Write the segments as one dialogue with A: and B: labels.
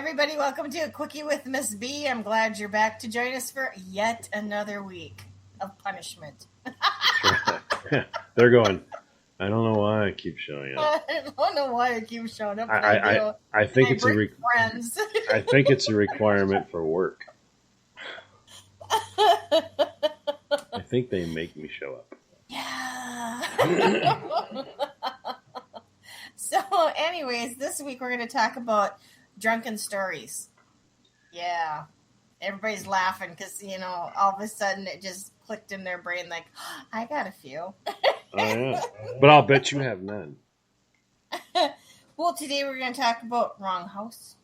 A: everybody. Welcome to A Quickie with Miss B. I'm glad you're back to join us for yet another week of punishment.
B: They're going, I don't know why I keep showing up.
A: I don't know why I keep showing up.
B: I think it's
A: friends.
B: I think it's a requirement for work. I think they make me show up.
A: Yeah. So, anyways, this week we're going to talk about drunken stories. Yeah. Everybody's laughing because, all of a sudden it just clicked in their brain like, oh, I got a few.
B: Oh, yeah. But I'll bet you have none.
A: Well, today we're going to talk about wrong house.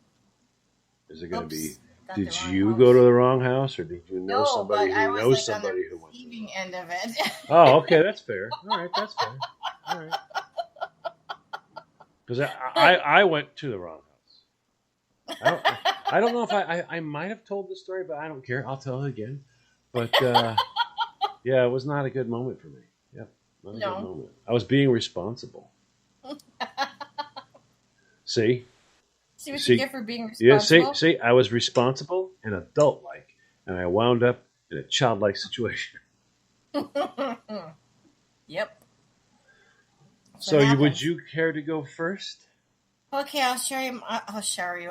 B: Is it going to be, did you go to the wrong house or did you know somebody
A: who
B: knows somebody who went to the
A: receiving end of it?
B: Oh, okay, that's fair. All right, that's fair. All right. Because I went to the wrong house. I don't know if I might have told the story, but I don't care. I'll tell it again. But yeah, it was not a good moment for me. Yep, not a good moment. I was being responsible. See
A: what you get for being responsible?
B: Yeah, see, I was responsible and adult-like, and I wound up in a childlike situation.
A: Yep.
B: So would you care to go first?
A: Okay, I'll show you. I'll show you.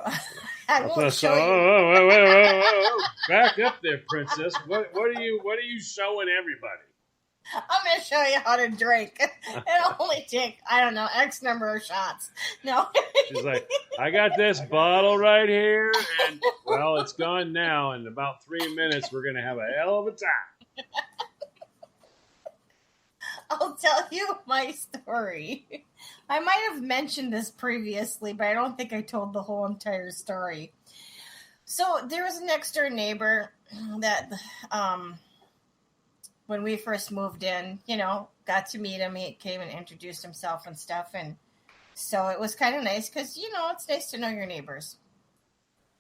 A: I
B: won't
A: won't show
B: you. Whoa. Back up there, princess. What are you showing everybody?
A: I'm going to show you how to drink. It'll only take, I don't know, X number of shots. No.
B: She's like, I got this bottle right here, and, well, it's gone now. In about 3 minutes, we're going to have a hell of a time.
A: I'll tell you my story. I might have mentioned this previously, but I don't think I told the whole entire story. So there was a next door neighbor that, when we first moved in, got to meet him. He came and introduced himself and stuff. And so it was kind of nice because, it's nice to know your neighbors.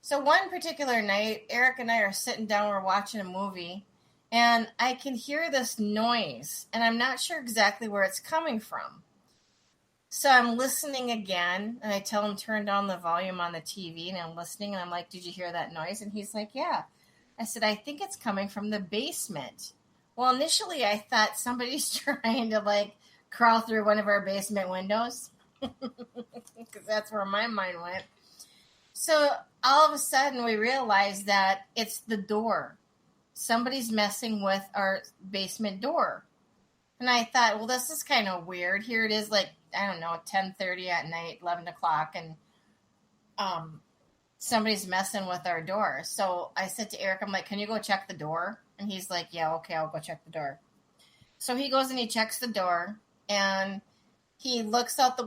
A: So one particular night, Eric and I are sitting down, we're watching a movie, and I can hear this noise, and I'm not sure exactly where it's coming from. So I'm listening again, and I tell him turn down the volume on the TV, and I'm listening, and I'm like, did you hear that noise? And he's like, yeah. I said, I think it's coming from the basement. Well, initially I thought somebody's trying to, crawl through one of our basement windows, because that's where my mind went. So all of a sudden we realized that it's the door. Somebody's messing with our basement door. And I thought, well, this is kind of weird. Here it is, 10:30 at night, 11 o'clock, and somebody's messing with our door. So I said to Eric, I'm like, can you go check the door? And he's like, yeah, okay, I'll go check the door. So he goes and he checks the door, and he looks out the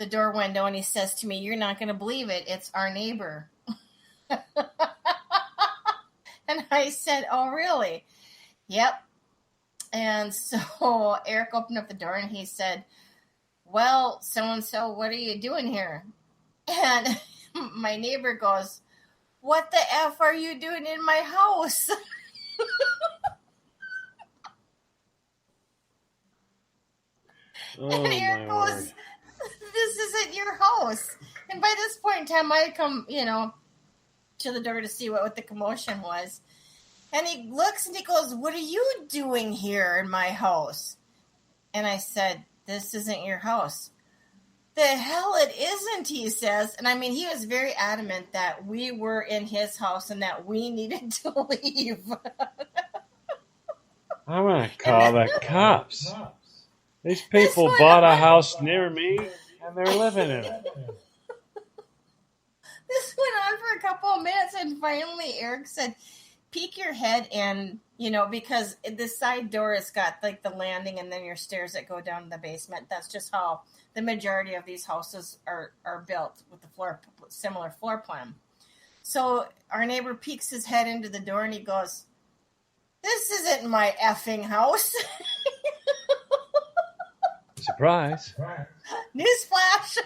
A: door window, and he says to me, you're not going to believe it. It's our neighbor. And I said, oh, really? Yep. And so Eric opened up the door, and he said, well, so-and-so, what are you doing here? And my neighbor goes, what the F are you doing in my house? And Eric goes, this isn't your house. And by this point in time, I had come, to the door to see what the commotion was. And he looks and he goes, what are you doing here in my house? And I said, this isn't your house. The hell it isn't, he says. And he was very adamant that we were in his house and that we needed to leave.
B: I'm going to call the cops. These people bought a house near me and they're living in it.
A: This went on for a couple of minutes, and finally Eric said, peek your head in, because the side door has got the landing and then your stairs that go down to the basement. That's just how the majority of these houses are built, with the similar floor plan. So our neighbor peeks his head into the door and he goes, this isn't my effing house.
B: Surprise.
A: Newsflash.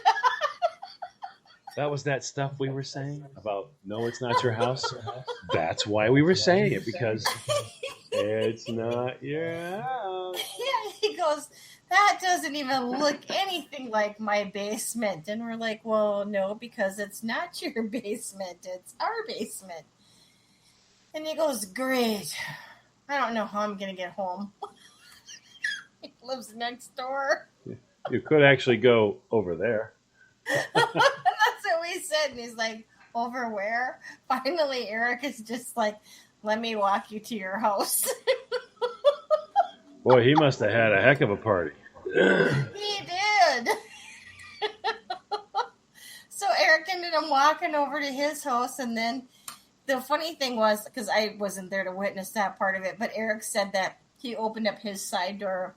B: That was that stuff we were saying about, no, it's not your house. That's why we were saying it, because it's not your house.
A: Yeah, he goes, that doesn't even look anything like my basement. And we're like, well, no, because it's not your basement. It's our basement. And he goes, great. I don't know how I'm going to get home. He lives next door.
B: You could actually go over there.
A: That's what we said. And he's like, over where? Finally, Eric is just like, let me walk you to your house.
B: Boy, he must have had a heck of a party.
A: He did. So Eric ended up walking over to his house, and then the funny thing was, because I wasn't there to witness that part of it, but Eric said that he opened up his side door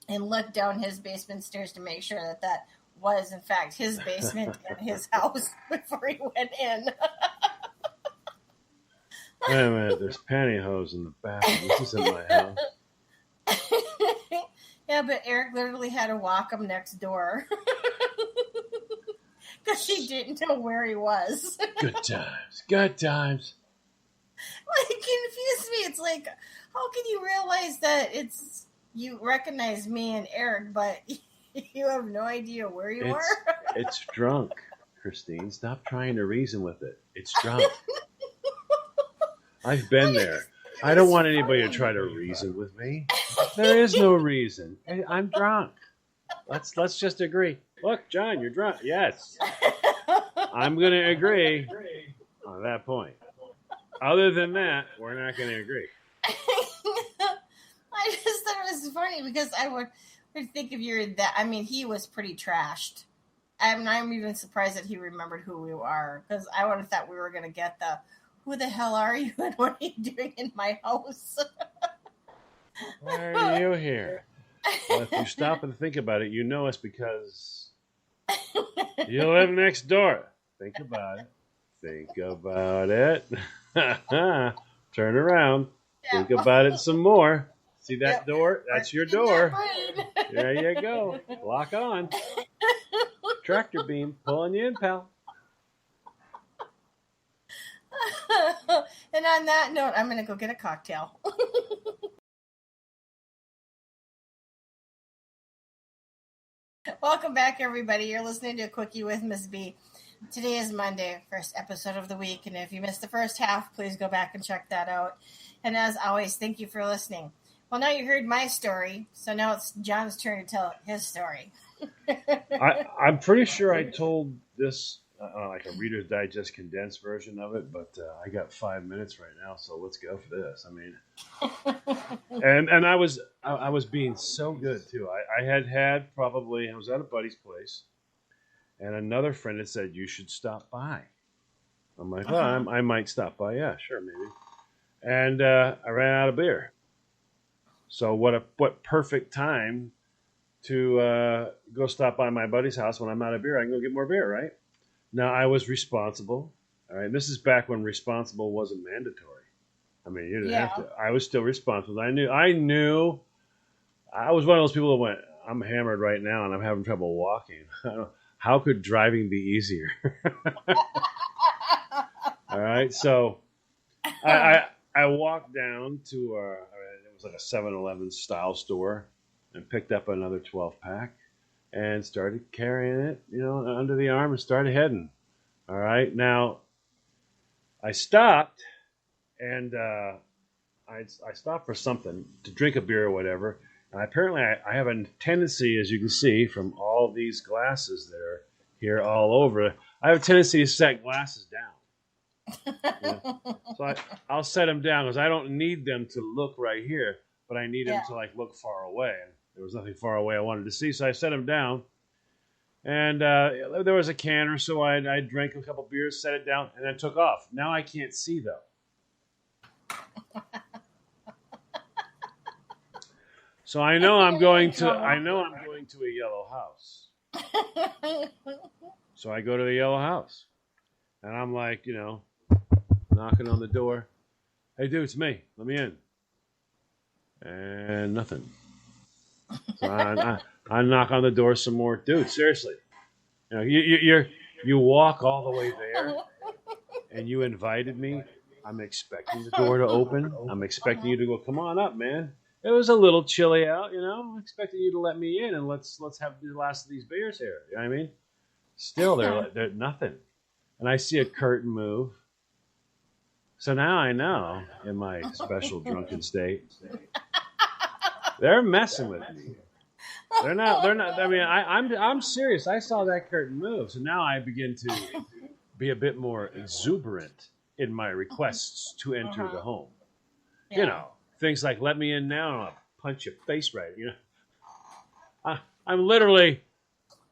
A: and looked down his basement stairs to make sure that that was, in fact, his basement and his house before he went in.
B: Wait a minute, there's pantyhose in the bathroom. This isn't my house.
A: Yeah, but Eric literally had to walk him next door because he didn't know where he was.
B: Good times. Good times.
A: Like, it confused me. It's like, how can you realize that it's you recognize me and Eric, but you have no idea where you are?
B: It's drunk, Christine. Stop trying to reason with it. It's drunk. I've been there. I don't want anybody to try to reason with me. There is no reason. I'm drunk. Let's just agree. Look, John, you're drunk. Yes. I'm going to agree on that point. Other than that, we're not going to agree.
A: I just thought it was funny because I would think if you're that. I mean, he was pretty trashed. I'm even surprised that he remembered who we are, because I would have thought we were going to get the, who the hell are you and what are you doing in my house?
B: Why are you here? Well, if you stop and think about it, you know it's because you live next door. Think about it. Think about it. Turn around.
A: Yeah.
B: Think about it some more. See that
A: Yep.
B: door? That's your door. There you go. Lock on. Tractor beam pulling you in, pal.
A: And on that note, I'm going to go get a cocktail. Welcome back, everybody. You're listening to A Quickie with Ms. B. Today is Monday, first episode of the week. And if you missed the first half, please go back and check that out. And as always, thank you for listening. Well, now you heard my story, so now it's John's turn to tell his story.
B: I'm pretty sure I told this like a Reader's Digest condensed version of it, but I got 5 minutes right now, so let's go for this. I mean, and I was being so good too. I was at a buddy's place, and another friend had said you should stop by. I'm like, well, I might stop by. Yeah, sure, maybe. And I ran out of beer. So what perfect time to go stop by my buddy's house when I'm out of beer. I can go get more beer, right? Now, I was responsible. All right, this is back when responsible wasn't mandatory. I mean, you didn't have to. I was still responsible. I knew. I was one of those people that went, I'm hammered right now and I'm having trouble walking. How could driving be easier? All right, so I walked down to it was like a 7-Eleven style store and picked up another 12-pack and started carrying it, under the arm and started heading. All right, now I stopped and I stopped for something, to drink a beer or whatever. And apparently I have a tendency, as you can see from all these glasses that are here all over, I have a tendency to set glasses down. So I'll set them down because I don't need them to look right here, but I need them to look far away. And there was nothing far away I wanted to see, so I set them down. And there was a can or so. I drank a couple beers, set it down, and then took off. Now I can't see though. So I know I'm going to a yellow house. So I go to the yellow house, and I'm like, knocking on the door. Hey, dude, it's me. Let me in. And nothing. So I knock on the door some more. Dude, seriously. You walk all the way there, and you invited me. I'm expecting the door to open. I'm expecting you to go, come on up, man. it was a little chilly out. I'm expecting you to let me in and let's have the last of these beers here. You know what I mean? Still, they're nothing. And I see a curtain move. So now I know, in my special drunken state, they're messing with me. They're not. I mean, I'm serious. I saw that curtain move, so now I begin to be a bit more exuberant in my requests to enter the home.
A: Yeah.
B: Things like "let me in now," and I'll punch your face right. I'm literally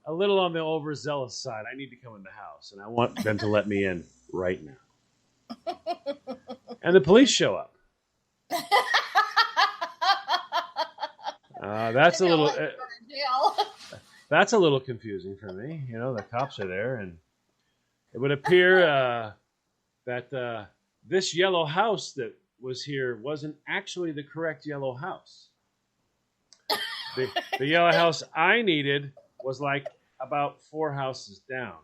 B: a little on the overzealous side. I need to come in the house, and I want them to let me in right now. And the police show up. That's a little. That's a little confusing for me. The cops are there, and it would appear that this yellow house that was here wasn't actually the correct yellow house. The yellow house I needed was like about 4 houses down,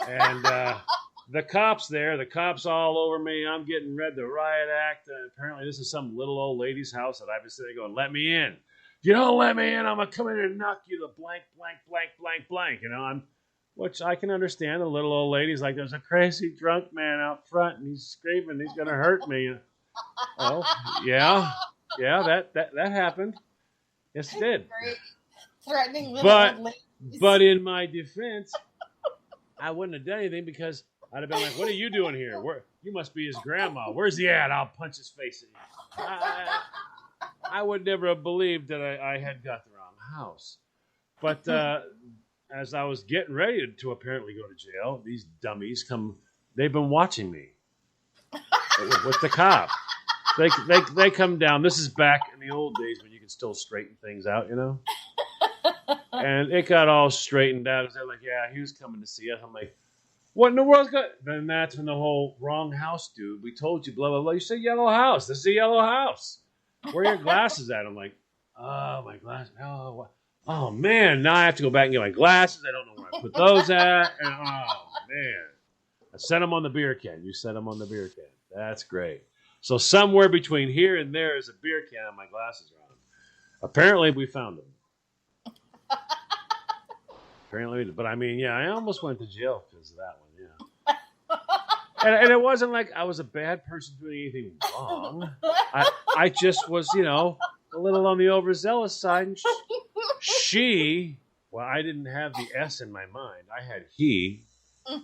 B: and the cops all over me. I'm getting read the riot act. Apparently, this is some little old lady's house that I've been sitting there going, "Let me in. If you don't let me in, I'm gonna come in and knock you the blank, blank, blank, blank, blank." Which I can understand. The little old lady's like, "There's a crazy drunk man out front, and he's screaming, he's gonna hurt me." Oh, yeah, that happened. Yes, it did.
A: Great. Threatening little old ladies.
B: But in my defense, I wouldn't have done anything because I'd have been like, "What are you doing here? You must be his grandma. Where's he at? I'll punch his face in." I would never have believed that I had got the wrong house. But as I was getting ready to apparently go to jail, these dummies come. They've been watching me with the cop. They come down. This is back in the old days when you could still straighten things out, And it got all straightened out. They're like, "Yeah, he was coming to see us." I'm like, "What in the world's going?" Then that's when the whole "wrong house, dude. We told you, blah blah blah. You said yellow house. This is a yellow house. Where are your glasses at?" I'm like, "Oh, my glasses. Oh, what? Oh man, now I have to go back and get my glasses. I don't know where I put those at." And oh man, I set them on the beer can. You set them on the beer can. That's great. So somewhere between here and there is a beer can and my glasses are on. Apparently, we found them. Apparently, but I mean, yeah, I almost went to jail because of that one. Yeah, and it wasn't like I was a bad person doing anything wrong. I just was, a little on the overzealous side. And well, I didn't have the S in my mind. I had he,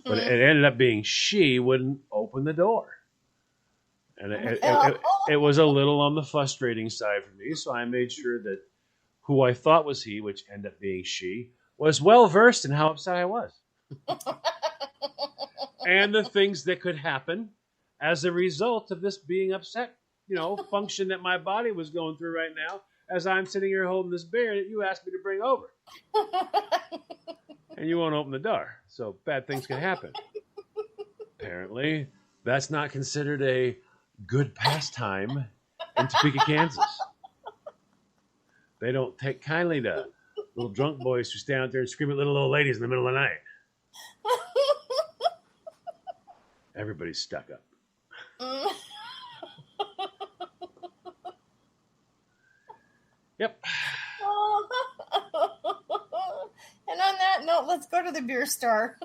B: but it ended up being she wouldn't open the door. And it was a little on the frustrating side for me, so I made sure that who I thought was he, which ended up being she, was well versed in how upset I was. And the things that could happen as a result of this being upset, function that my body was going through right now as I'm sitting here holding this beer that you asked me to bring over. And you won't open the door, so bad things can happen. Apparently, that's not considered a good pastime in Topeka, Kansas. They don't take kindly to little drunk boys who stand out there and scream at little old ladies in the middle of the night. Everybody's stuck up. Yep.
A: And on that note, let's go to the beer store.